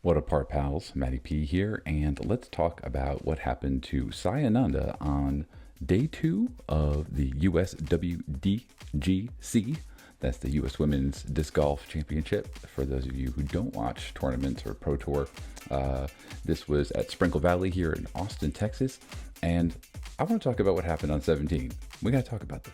What up, part pals? Matty P here, and let's talk about what happened to Sai Ananda on day 2 of the USWDGC. That's the U.S. Women's Disc Golf Championship. For those of you who don't watch tournaments or Pro Tour, this was at Sprinkle Valley here in Austin, Texas, and I want to talk about what happened on 17. We got to talk about this.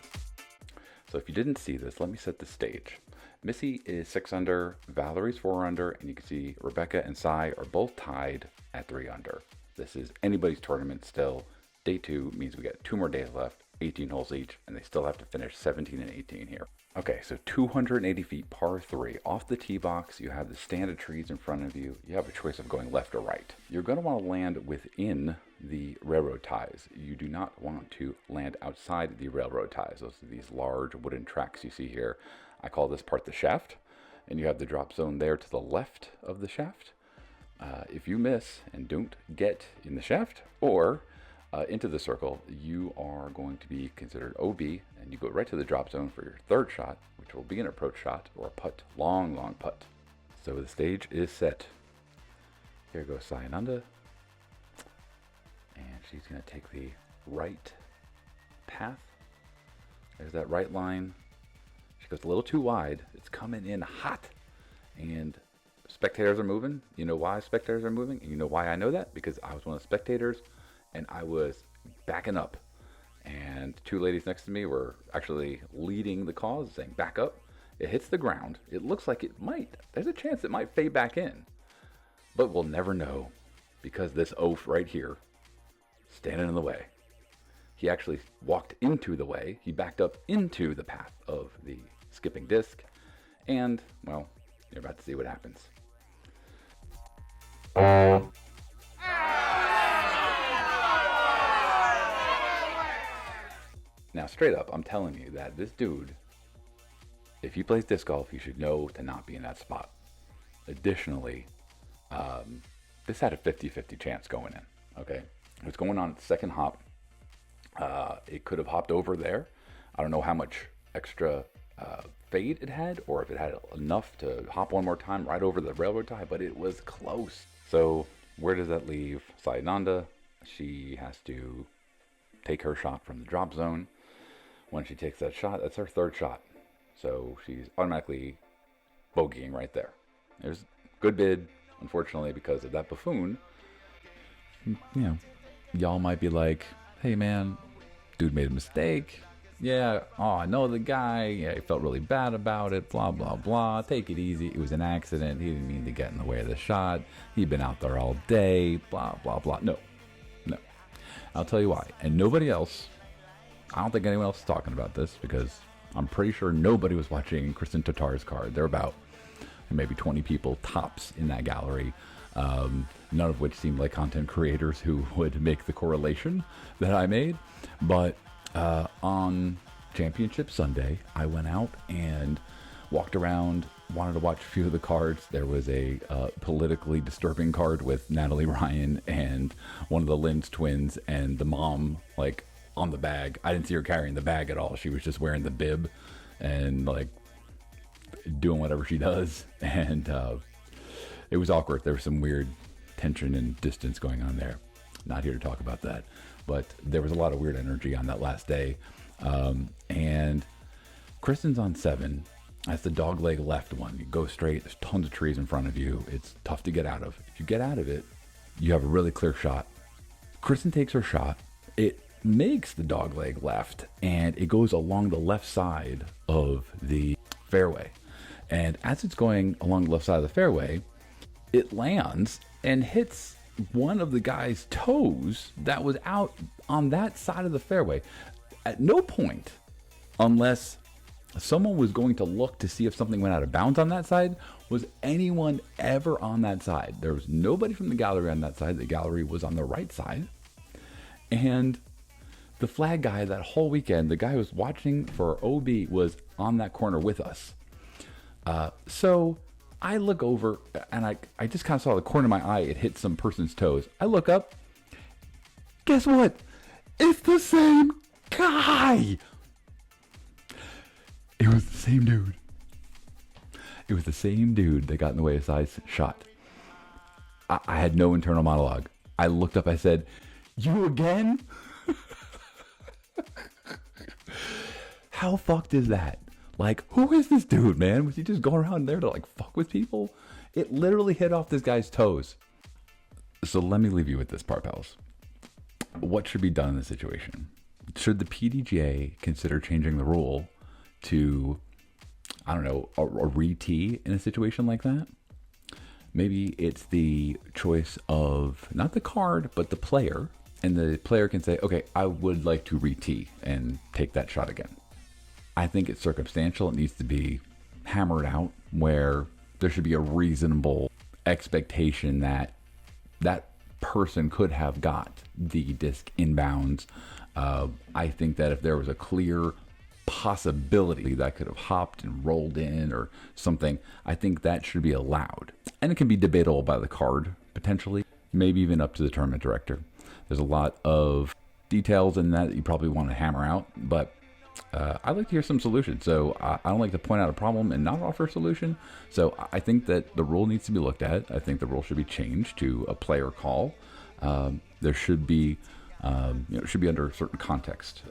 So if you didn't see this, let me set the stage. Missy is 6 under, Valerie's 4 under, and you can see Rebecca and Sai are both tied at 3 under. This is anybody's tournament still. Day 2 means we got 2 more days left, 18 holes each, and they still have to finish 17 and 18 here. Okay, so 280 feet, par 3. Off the tee box, you have the stand of trees in front of you. You have a choice of going left or right. You're going to want to land within the railroad ties. You do not want to land outside the railroad ties. Those are these large wooden tracks you see here. I call this part the shaft, and you have the drop zone there to the left of the shaft. If you miss and don't get in the shaft or into the circle, you are going to be considered OB, and you go right to the drop zone for your 3rd shot, which will be an approach shot or a putt, long putt. So the stage is set. Here goes Sai Ananda, and she's going to take the right path. There's that right line. She goes a little too wide. It's coming in hot, and spectators are moving. You know why spectators are moving? And you know why I know that? Because I was one of the spectators, and I was backing up, and 2 ladies next to me were actually leading the cause, saying back up. It hits the ground. It looks like it might. There's a chance it might fade back in, but we'll never know because this oaf right here standing in the way. He actually walked into the way. He backed up into the path of the skipping disc, and well, you're about to see what happens. Now, straight up, I'm telling you that this dude, if he plays disc golf, he should know to not be in that spot. Additionally, this had a 50-50 chance going in, okay? It was going on its 2nd hop. It could have hopped over there. I don't know how much extra fade it had, or if it had enough to hop one more time right over the railroad tie, but it was close. So where does that leave Sai Ananda? She has to take her shot from the drop zone. When she takes that shot, that's her 3rd shot. So she's automatically bogeying right there. There's good bid, unfortunately, because of that buffoon. You know, y'all might be like, hey man, dude made a mistake. Yeah, oh, I know the guy. Yeah, he felt really bad about it. Blah, blah, blah. Take it easy. It was an accident. He didn't mean to get in the way of the shot. He'd been out there all day. Blah, blah, blah. No. I'll tell you why. And nobody else, I don't think anyone else is talking about this because I'm pretty sure nobody was watching Kristen Tatar's card. There are about maybe 20 people tops in that gallery. None of which seemed like content creators who would make the correlation that I made. But on Championship Sunday, I went out and walked around, wanted to watch a few of the cards. There was a politically disturbing card with Natalie Ryan and one of the Lynch twins and the mom, like, on the bag. I didn't see her carrying the bag at all. She was just wearing the bib and, like, doing whatever she does. And it was awkward. There was some weird tension and distance going on there. Not here to talk about that, but there was a lot of weird energy on that last day. And Kristen's on 7. That's the dog leg left one. You go straight. There's tons of trees in front of you. It's tough to get out of. If you get out of it, you have a really clear shot. Kristen takes her shot. It makes the dog leg left, and it goes along the left side of the fairway. And as it's going along the left side of the fairway, it lands and hits one of the guy's toes that was out on that side of the fairway. At no point, unless someone was going to look to see if something went out of bounds on that side, was anyone ever on that side. There was nobody from the gallery on that side. The gallery was on the right side. And the flag guy that whole weekend, the guy who was watching for OB, was on that corner with us. So I look over and I just kind of saw the corner of my eye. It hit some person's toes. I look up. Guess what? It's the same guy. It was the same dude. It was the same dude that got in the way of Sai's shot. I had no internal monologue. I looked up, I said, "You again?" How fucked is that? Like, who is this dude, man? Was he just going around there to like fuck with people? It literally hit off this guy's toes. So let me leave you with this part, pals. What should be done in this situation? Should the PDGA consider changing the rule to, I don't know, a re-tee in a situation like that? Maybe it's the choice of not the card, but the player. And the player can say, okay, I would like to re-tee and take that shot again. I think it's circumstantial. It needs to be hammered out where there should be a reasonable expectation that that person could have got the disc inbounds. I think that if there was a clear possibility that could have hopped and rolled in or something, I think that should be allowed. And it can be debatable by the card, potentially, maybe even up to the tournament director. There's a lot of details in that you probably want to hammer out, but I like to hear some solutions. So I don't like to point out a problem and not offer a solution. So I think that the rule needs to be looked at. I think the rule should be changed to a player call. There should be, it should be under a certain context.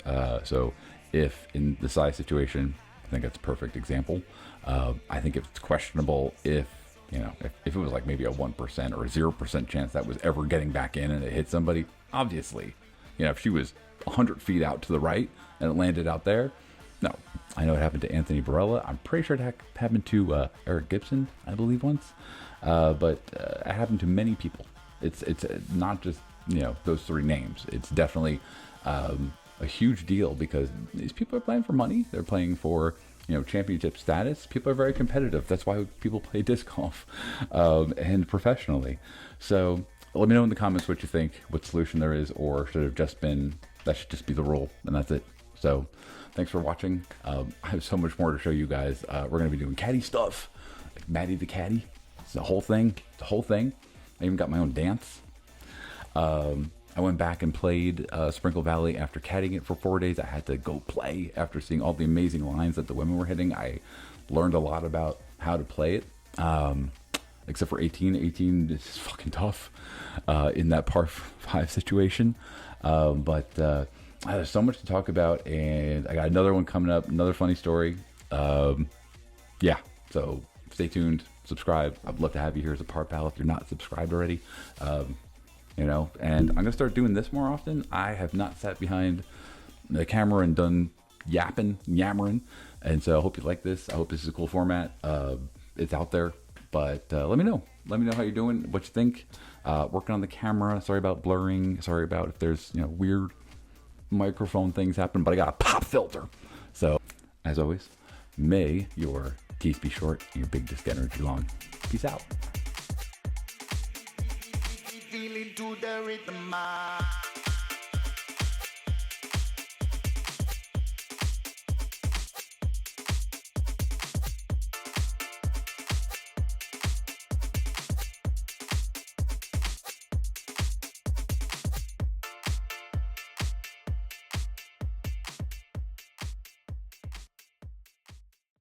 So if in the Sai situation, I think that's a perfect example. I think it's questionable if it was like maybe a 1% or a 0% chance that was ever getting back in and it hit somebody. Obviously, if she was 100 feet out to the right and it landed out there, no. I know it happened to Anthony Barella. I'm pretty sure it happened to Eric Gibson, I believe, once. But it happened to many people. It's not just those three names. It's definitely a huge deal because these people are playing for money. They're playing for championship status. People are very competitive. That's why people play disc golf and professionally. So let me know in the comments what you think, what solution there is, or should have just been, that should just be the rule, and that's it. So thanks for watching. I have so much more to show you guys. We're going to be doing caddy stuff, like Maddie the Caddy. It's the whole thing. It's the whole thing. I even got my own dance. I went back and played Sprinkle Valley after caddying it for 4 days. I had to go play after seeing all the amazing lines that the women were hitting. I learned a lot about how to play it, except for 18. 18 is fucking tough in that par 5 situation. But there's so much to talk about, and I got another one coming up, another funny story. Yeah, so stay tuned, subscribe. I'd love to have you here as a part pal if you're not subscribed already. And I'm gonna start doing this more often. I have not sat behind the camera and done yammering, and so I hope you like this. I hope this is a cool format. It's out there, but let me know how you're doing, what you think. Working on the camera. Sorry about blurring. Sorry about if there's weird microphone things happen, but I got a pop filter. So as always, may your teeth be short and your big disc energy long. Peace out. Feeling to the rhythm.